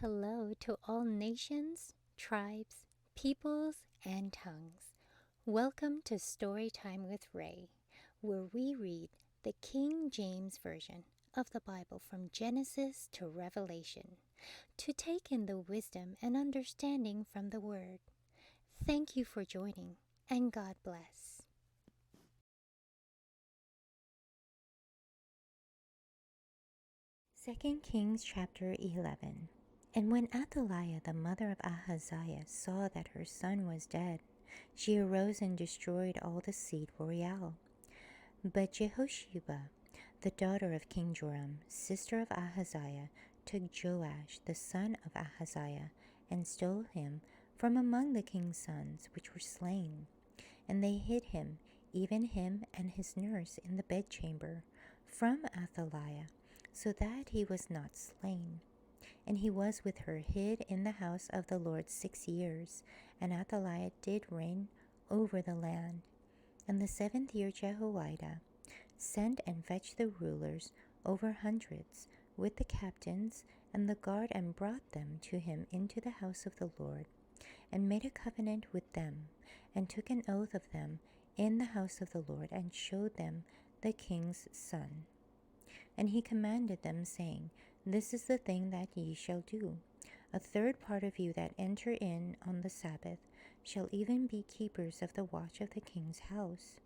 Hello to all nations, tribes, peoples, and tongues. Welcome to Storytime with Ray, where we read the King James Version of the Bible from Genesis to Revelation to take in the wisdom and understanding from the Word. Thank you for joining, and God bless. 2 Kings chapter 11. And when Athaliah, the mother of Ahaziah, saw that her son was dead, she arose and destroyed all the seed royale. But Jehosheba, the daughter of King Joram, sister of Ahaziah, took Joash, the son of Ahaziah, and stole him from among the king's sons which were slain. And they hid him, even him and his nurse, in the bedchamber, from Athaliah, so that he was not slain. And he was with her hid in the house of the Lord 6 years, and Athaliah did reign over the land. And the 7th year Jehoaida sent and fetched the rulers over hundreds, with the captains and the guard, and brought them to him into the house of the Lord, and made a covenant with them, and took an oath of them in the house of the Lord, and showed them the king's son. And he commanded them, saying, This is the thing that ye shall do. A third part of you that enter in on the Sabbath shall even be keepers of the watch of the king's house.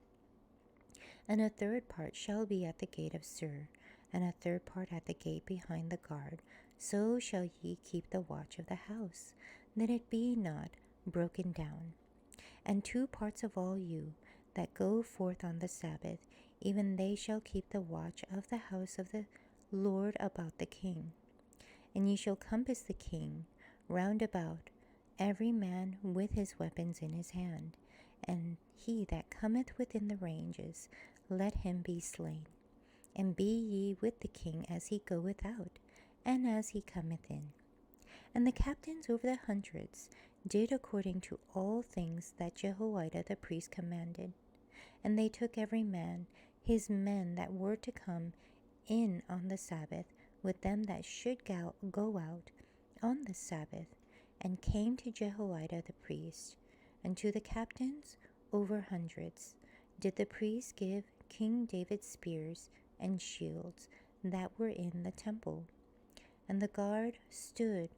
And a third part shall be at the gate of Sur, and a third part at the gate behind the guard. So shall ye keep the watch of the house, that it be not broken down. And 2 parts of all you that go forth on the Sabbath, even they shall keep the watch of the house of the Lord about the king. And ye shall compass the king round about, every man with his weapons in his hand. And he that cometh within the ranges, let him be slain. And be ye with the king as he goeth out, and as he cometh in. And the captains over the hundreds did according to all things that Jehoaida the priest commanded. And they took every man his men that were to come in on the Sabbath, with them that should go out on the Sabbath, and came to Jehoaida the priest. And to the captains over hundreds did the priest give King David spears and shields that were in the temple. And the guard stood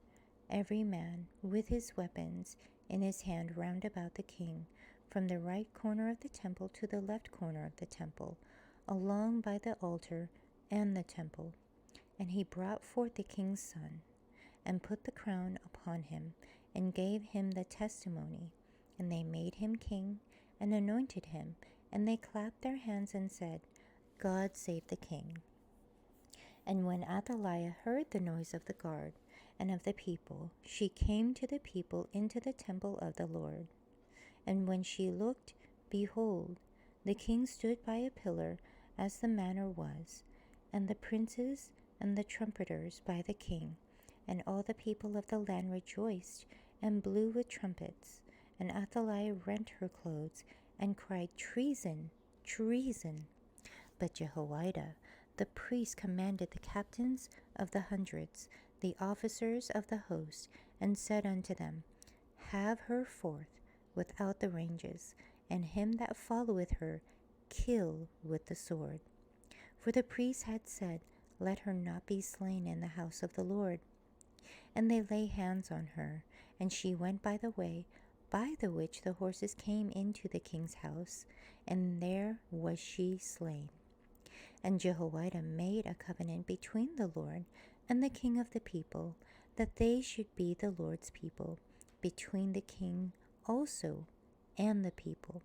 every man with his weapons in his hand round about the king, from the right corner of the temple to the left corner of the temple, along by the altar and the temple. And he brought forth the king's son, and put the crown upon him, and gave him the testimony. And they made him king, and anointed him, and they clapped their hands and said, God save the king. And when Athaliah heard the noise of the guard and of the people, she came to the people into the temple of the Lord. And when she looked, behold, the king stood by a pillar, as the manner was, and the princes and the trumpeters by the king, and all the people of the land rejoiced, and blew with trumpets. And Athaliah rent her clothes, and cried, Treason, treason! But Jehoaida the priest commanded the captains of the hundreds, the officers of the host, and said unto them, Have her forth without the ranges, and him that followeth her kill with the sword. For the priest had said, Let her not be slain in the house of the Lord. And they lay hands on her, and she went by the way by the which the horses came into the king's house, and there was she slain. And Jehoiada made a covenant between the Lord and the king of the people, that they should be the Lord's people, between the king also and the people.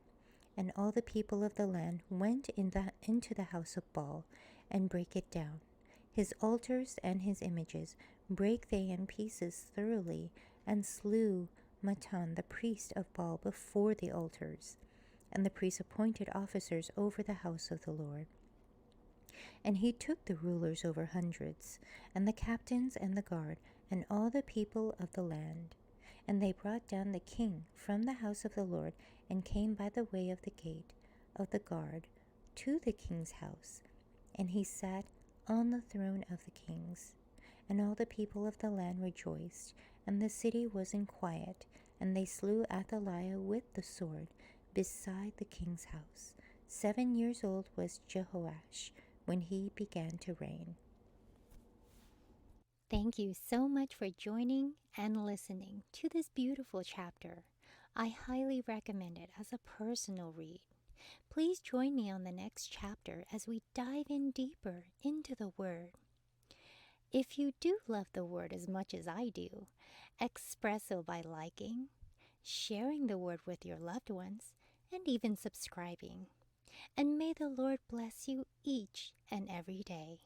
And all the people of the land went into the house of Baal, and brake it down. His altars and his images brake they in pieces thoroughly, and slew Mattan the priest of Baal before the altars. And the priests appointed officers over the house of the Lord. And he took the rulers over hundreds, and the captains and the guard, and all the people of the land. And they brought down the king from the house of the Lord, and came by the way of the gate of the guard to the king's house. And he sat on the throne of the kings. And all the people of the land rejoiced, and the city was in quiet, and they slew Athaliah with the sword beside the king's house. 7 years old was Jehoash when he began to reign. Thank you so much for joining and listening to this beautiful chapter. I highly recommend it as a personal read. Please join me on the next chapter as we dive in deeper into the Word. If you do love the Word as much as I do, express so by liking, sharing the Word with your loved ones, and even subscribing. And may the Lord bless you each and every day.